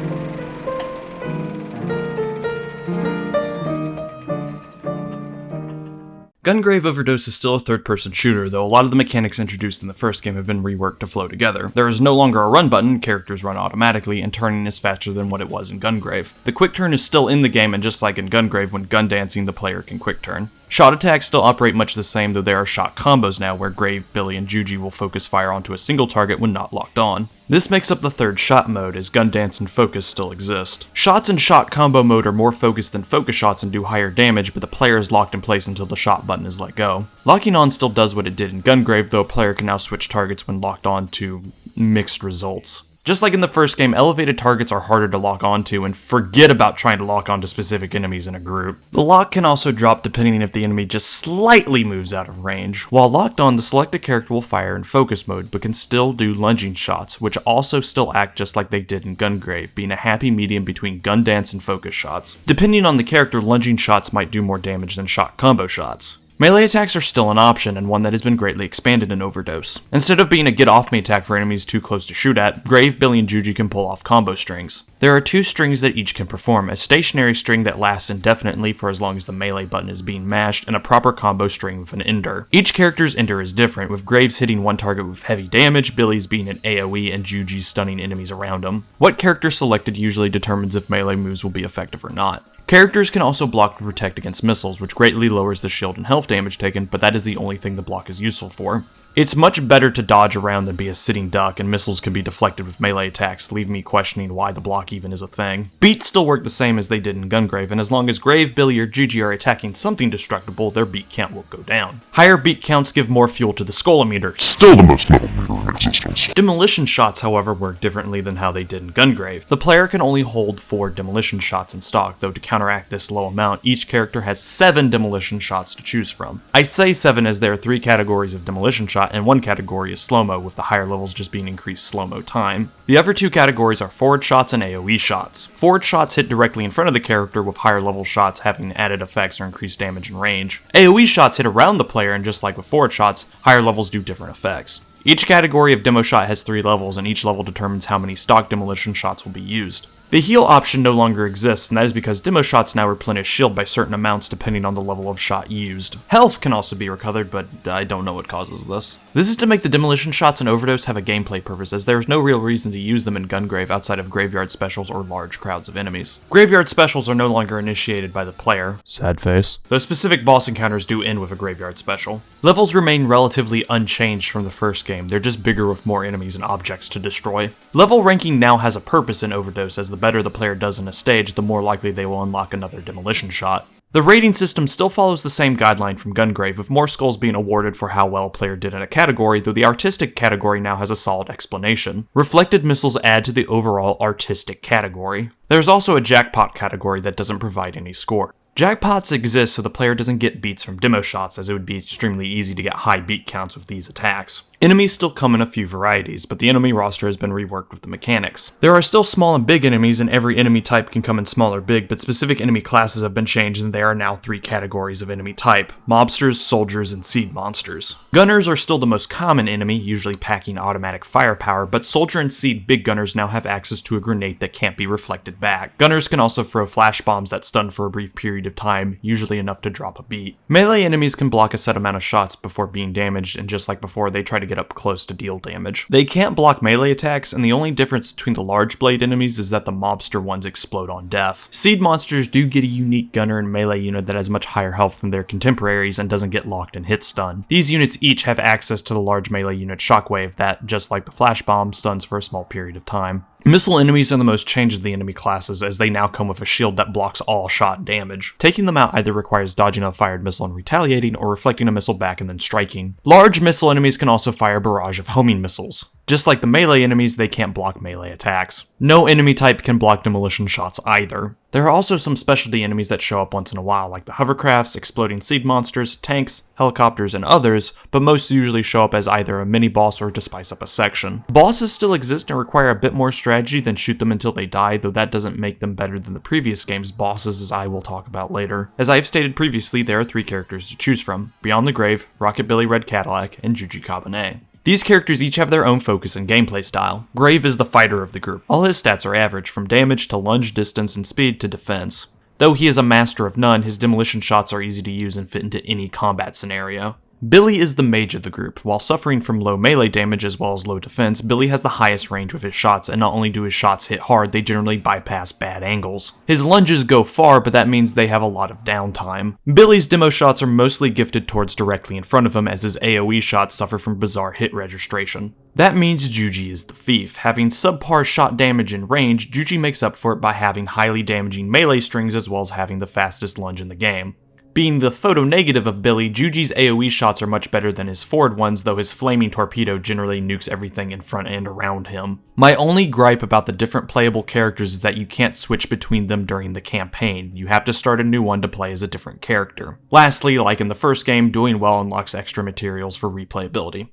Gungrave Overdose is still a third-person shooter, though a lot of the mechanics introduced in the first game have been reworked to flow together. There is no longer a run button, characters run automatically, and turning is faster than what it was in Gungrave. The quick turn is still in the game, and just like in Gungrave, when gun dancing, the player can quick turn. Shot attacks still operate much the same, though there are shot combos now, where Grave, Billy, and Juji will focus fire onto a single target when not locked on. This makes up the third shot mode, as gun dance and focus still exist. Shots in shot combo mode are more focused than focus shots and do higher damage, but the player is locked in place until the shot button is let go. Locking on still does what it did in Gungrave, though a player can now switch targets when locked on to mixed results. Just like in the first game, elevated targets are harder to lock onto, and forget about trying to lock onto specific enemies in a group. The lock can also drop depending if the enemy just slightly moves out of range. While locked on, the selected character will fire in focus mode, but can still do lunging shots, which also still act just like they did in Gungrave, being a happy medium between gun dance and focus shots. Depending on the character, lunging shots might do more damage than shot combo shots. Melee attacks are still an option, and one that has been greatly expanded in Overdose. Instead of being a get-off-me attack for enemies too close to shoot at, Grave, Billy, and Juji can pull off combo strings. There are two strings that each can perform, a stationary string that lasts indefinitely for as long as the melee button is being mashed, and a proper combo string with an ender. Each character's ender is different, with Graves hitting one target with heavy damage, Billy's being an AoE, and Juji's stunning enemies around him. What character selected usually determines if melee moves will be effective or not. Characters can also block to protect against missiles, which greatly lowers the shield and health damage taken, but that is the only thing the block is useful for. It's much better to dodge around than be a sitting duck, and missiles can be deflected with melee attacks, leaving me questioning why the block even is a thing. Beats still work the same as they did in Gungrave, and as long as Grave, Billy, or Juji are attacking something destructible, their beat count will go down. Higher beat counts give more fuel to the skull-o-meter, still the most metal meter in existence. Demolition shots, however, work differently than how they did in Gungrave. The player can only hold 4 demolition shots in stock, though to counteract this low amount, each character has 7 demolition shots to choose from. I say 7 as there are 3 categories of demolition shot, and one category is slow-mo, with the higher levels just being increased slow-mo time. The other 2 categories are forward shots and AoE shots. Forward shots hit directly in front of the character, with higher level shots having added effects or increased damage and range. AoE shots hit around the player, and just like with forward shots, higher levels do different effects. Each category of demo shot has 3 levels, and each level determines how many stock demolition shots will be used. The heal option no longer exists, and that is because demo shots now replenish shield by certain amounts depending on the level of shot used. Health can also be recovered, but I don't know what causes this. This is to make the demolition shots in Overdose have a gameplay purpose, as there is no real reason to use them in Gungrave outside of graveyard specials or large crowds of enemies. Graveyard specials are no longer initiated by the player. Sad face. Though specific boss encounters do end with a graveyard special. Levels remain relatively unchanged from the first game, they're just bigger with more enemies and objects to destroy. Level ranking now has a purpose in Overdose, as the better the player does in a stage, the more likely they will unlock another demolition shot. The rating system still follows the same guideline from Gungrave, with more skulls being awarded for how well a player did in a category, though the artistic category now has a solid explanation. Reflected missiles add to the overall artistic category. There's also a jackpot category that doesn't provide any score. Jackpots exist so the player doesn't get beats from demo shots, as it would be extremely easy to get high beat counts with these attacks. Enemies still come in a few varieties, but the enemy roster has been reworked with the mechanics. There are still small and big enemies, and every enemy type can come in small or big, but specific enemy classes have been changed, and there are now 3 categories of enemy type: mobsters, soldiers, and seed monsters. Gunners are still the most common enemy, usually packing automatic firepower, but soldier and seed big gunners now have access to a grenade that can't be reflected back. Gunners can also throw flash bombs that stun for a brief period of time, usually enough to drop a beat. Melee enemies can block a set amount of shots before being damaged, and just like before, they try to get up close to deal damage. They can't block melee attacks, and the only difference between the large blade enemies is that the mobster ones explode on death. Seed monsters do get a unique gunner and melee unit that has much higher health than their contemporaries and doesn't get locked and hit stun. These units each have access to the large melee unit shockwave that, just like the flash bomb, stuns for a small period of time. Missile enemies are the most changed of the enemy classes, as they now come with a shield that blocks all shot damage. Taking them out either requires dodging a fired missile and retaliating, or reflecting a missile back and then striking. Large missile enemies can also fire a barrage of homing missiles. Just like the melee enemies, they can't block melee attacks. No enemy type can block demolition shots either. There are also some specialty enemies that show up once in a while, like the hovercrafts, exploding seed monsters, tanks, helicopters, and others, but most usually show up as either a mini-boss or to spice up a section. Bosses still exist and require a bit more strategy than shoot them until they die, though that doesn't make them better than the previous game's bosses, as I will talk about later. As I have stated previously, there are 3 characters to choose from: Beyond the Grave, Rocket Billy Red Cadillac, and Juji Kabane. These characters each have their own focus and gameplay style. Grave is the fighter of the group. All his stats are average, from damage to lunge distance and speed to defense. Though he is a master of none, his demolition shots are easy to use and fit into any combat scenario. Billy is the mage of the group. While suffering from low melee damage as well as low defense, Billy has the highest range with his shots, and not only do his shots hit hard, they generally bypass bad angles. His lunges go far, but that means they have a lot of downtime. Billy's demo shots are mostly gifted towards directly in front of him, as his AoE shots suffer from bizarre hit registration. That means Juji is the thief. Having subpar shot damage and range, Juji makes up for it by having highly damaging melee strings as well as having the fastest lunge in the game. Being the photo negative of Billy, Juji's AoE shots are much better than his forward ones, though his flaming torpedo generally nukes everything in front and around him. My only gripe about the different playable characters is that you can't switch between them during the campaign. You have to start a new one to play as a different character. Lastly, like in the first game, doing well unlocks extra materials for replayability.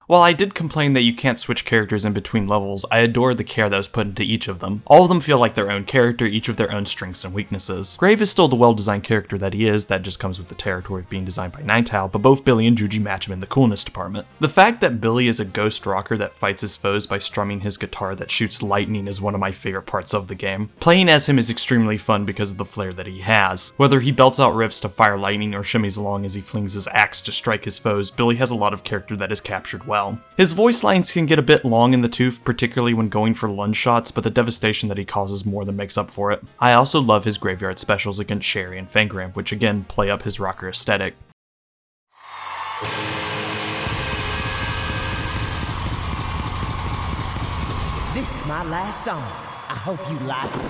While I did complain that you can't switch characters in between levels, I adore the care that was put into each of them. All of them feel like their own character, each with their own strengths and weaknesses. Grave is still the well-designed character that he is, that just comes with the territory of being designed by Night Owl, but both Billy and Juji match him in the coolness department. The fact that Billy is a ghost rocker that fights his foes by strumming his guitar that shoots lightning is one of my favorite parts of the game. Playing as him is extremely fun because of the flair that he has. Whether he belts out riffs to fire lightning or shimmies along as he flings his axe to strike his foes, Billy has a lot of character that is captured well. His voice lines can get a bit long in the tooth, particularly when going for lunge shots, but the devastation that he causes more than makes up for it. I also love his graveyard specials against Sherry and Fangram, which again play up his rocker aesthetic. This is my last song. I hope you like it.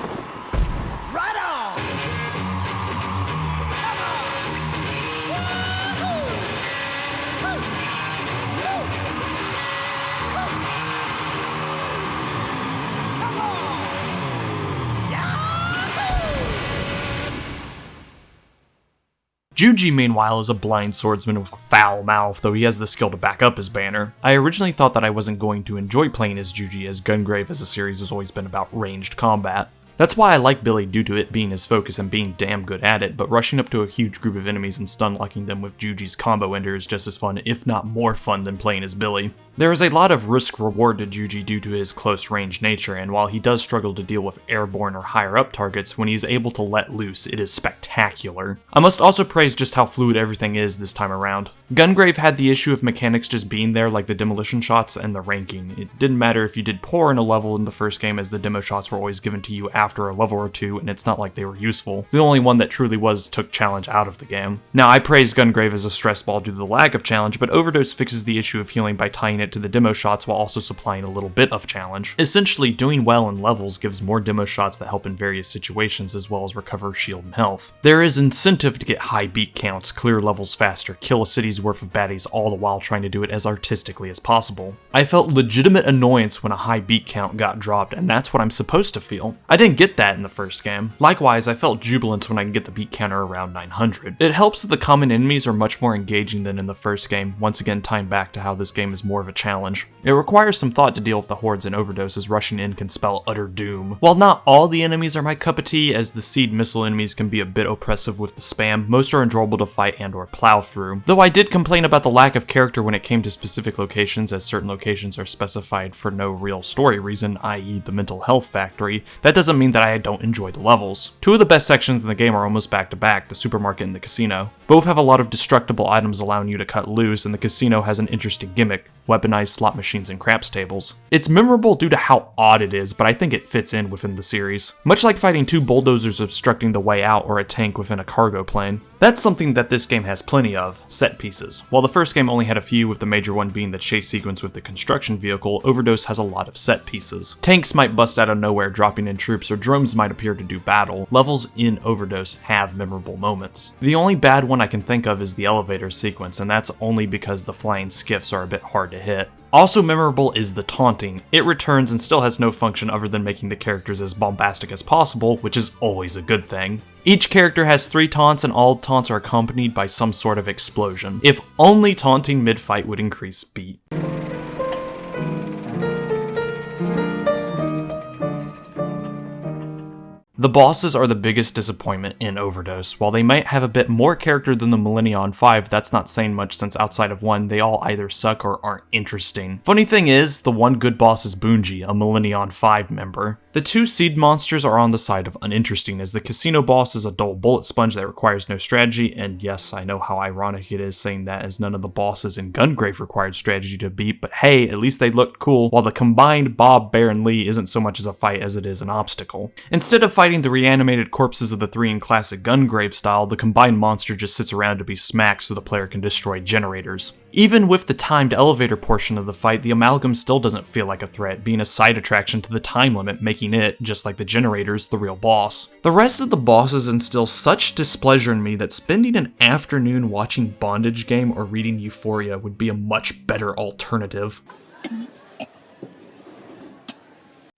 Right on! Juji, meanwhile, is a blind swordsman with a foul mouth, though he has the skill to back up his banner. I originally thought that I wasn't going to enjoy playing as Juji, as Gungrave as a series has always been about ranged combat. That's why I like Billy due to it being his focus and being damn good at it, but rushing up to a huge group of enemies and stun locking them with Juji's combo ender is just as fun, if not more fun, than playing as Billy. There is a lot of risk-reward to Juji due to his close-range nature, and while he does struggle to deal with airborne or higher-up targets, when he's able to let loose, it is spectacular. I must also praise just how fluid everything is this time around. Gungrave had the issue of mechanics just being there, like the demolition shots and the ranking. It didn't matter if you did poor in a level in the first game, as the demo shots were always given to you after a level or two, and it's not like they were useful. The only one that truly was took challenge out of the game. Now, I praise Gungrave as a stress ball due to the lack of challenge, but Overdose fixes the issue of healing by tying it to the demo shots while also supplying a little bit of challenge. Essentially, doing well in levels gives more demo shots that help in various situations as well as recover shield and health. There is incentive to get high beat counts, clear levels faster, kill a city's worth of baddies, all the while trying to do it as artistically as possible. I felt legitimate annoyance when a high beat count got dropped, and that's what I'm supposed to feel. I didn't get that in the first game. Likewise, I felt jubilance when I can get the beat counter around 900. It helps that the common enemies are much more engaging than in the first game, once again tying back to how this game is more of a challenge. It requires some thought to deal with the hordes and overdoses. Rushing in can spell utter doom. While not all the enemies are my cup of tea, as the seed missile enemies can be a bit oppressive with the spam, most are enjoyable to fight and or plow through. Though I did complain about the lack of character when it came to specific locations, as certain locations are specified for no real story reason, i.e. the mental health factory, that doesn't mean that I don't enjoy the levels. Two of the best sections in the game are almost back to back, the supermarket and the casino. Both have a lot of destructible items allowing you to cut loose, and the casino has an interesting gimmick, weaponized slot machines and craps tables. It's memorable due to how odd it is, but I think it fits in within the series. Much like fighting two bulldozers obstructing the way out or a tank within a cargo plane. That's something that this game has plenty of, set pieces. While the first game only had a few, with the major one being the chase sequence with the construction vehicle, Overdose has a lot of set pieces. Tanks might bust out of nowhere dropping in troops, or drones might appear to do battle. Levels in Overdose have memorable moments. The only bad one I can think of is the elevator sequence, and that's only because the flying skiffs are a bit hard to hit. Also memorable is the taunting. It returns and still has no function other than making the characters as bombastic as possible, which is always a good thing. Each character has 3 taunts, and all taunts are accompanied by some sort of explosion. If only taunting mid-fight would increase speed. The bosses are the biggest disappointment in Overdose. While they might have a bit more character than the Millennium 5, that's not saying much since outside of one, they all either suck or aren't interesting. Funny thing is, the one good boss is Bungie, a Millennium 5 member. The two seed monsters are on the side of uninteresting, as the casino boss is a dull bullet sponge that requires no strategy, and yes, I know how ironic it is saying that, as none of the bosses in Gungrave required strategy to beat, but hey, at least they looked cool, while the combined Bob, Bear, and Lee isn't so much as a fight as it is an obstacle. Instead of fighting the reanimated corpses of the three in classic Gungrave style, the combined monster just sits around to be smacked so the player can destroy generators. Even with the timed elevator portion of the fight, the amalgam still doesn't feel like a threat, being a side attraction to the time limit, making it, just like the generators, the real boss. The rest of the bosses instill such displeasure in me that spending an afternoon watching Bondage Game or reading Euphoria would be a much better alternative.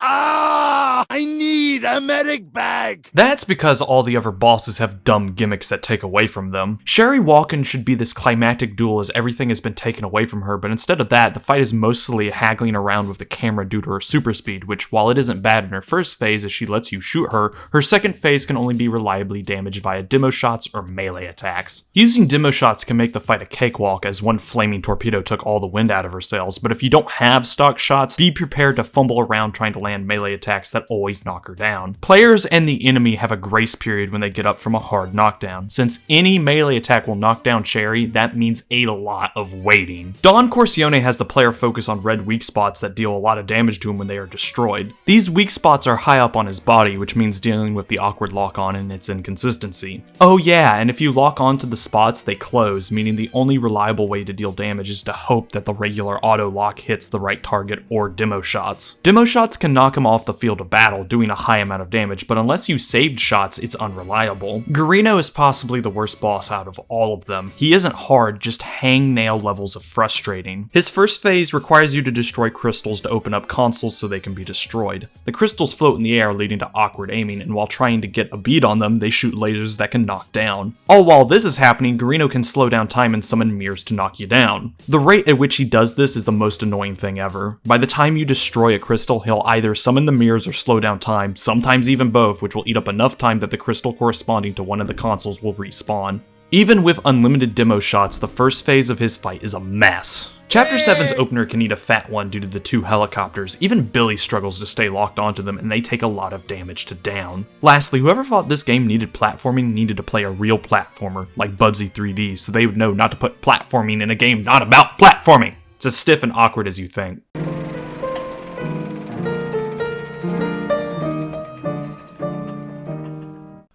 I need a medic bag! That's because all the other bosses have dumb gimmicks that take away from them. Sherry Walken should be this climactic duel as everything has been taken away from her, but instead of that, the fight is mostly haggling around with the camera due to her super speed, which, while it isn't bad in her first phase as she lets you shoot her, her second phase can only be reliably damaged via demo shots or melee attacks. Using demo shots can make the fight a cakewalk, as one flaming torpedo took all the wind out of her sails, but if you don't have stock shots, be prepared to fumble around trying to land melee attacks that always knock her down. Players and the enemy have a grace period when they get up from a hard knockdown. Since any melee attack will knock down Sherry, that means a lot of waiting. Don Corcione has the player focus on red weak spots that deal a lot of damage to him when they are destroyed. These weak spots are high up on his body, which means dealing with the awkward lock-on and its inconsistency. Oh yeah, and if you lock onto the spots, they close, meaning the only reliable way to deal damage is to hope that the regular auto lock hits the right target or demo shots. Demo shots can knock him off the field of battle, doing a high amount of damage, but unless you saved shots, it's unreliable. Garino is possibly the worst boss out of all of them. He isn't hard, just hangnail levels of frustrating. His first phase requires you to destroy crystals to open up consoles so they can be destroyed. The crystals float in the air, leading to awkward aiming, and while trying to get a bead on them, they shoot lasers that can knock down. All while this is happening, Garino can slow down time and summon mirrors to knock you down. The rate at which he does this is the most annoying thing ever. By the time you destroy a crystal, he'll either summon the mirrors or slow down time, sometimes even both, which will eat up enough time that the crystal corresponding to one of the consoles will respawn. Even with unlimited demo shots, the first phase of his fight is a mess. Chapter 7's opener can eat a fat one due to the two helicopters. Even Billy struggles to stay locked onto them, and they take a lot of damage to down. Lastly, whoever thought this game needed platforming needed to play a real platformer, like Bubsy 3D, so they would know not to put platforming in a game not about platforming! It's as stiff and awkward as you think.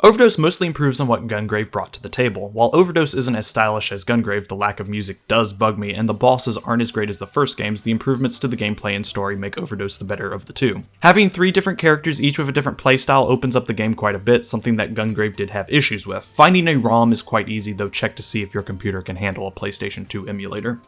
Overdose mostly improves on what Gungrave brought to the table. While Overdose isn't as stylish as Gungrave, the lack of music does bug me, and the bosses aren't as great as the first games, the improvements to the gameplay and story make Overdose the better of the two. Having 3 different characters, each with a different playstyle, opens up the game quite a bit, something that Gungrave did have issues with. Finding a ROM is quite easy, though check to see if your computer can handle a PlayStation 2 emulator.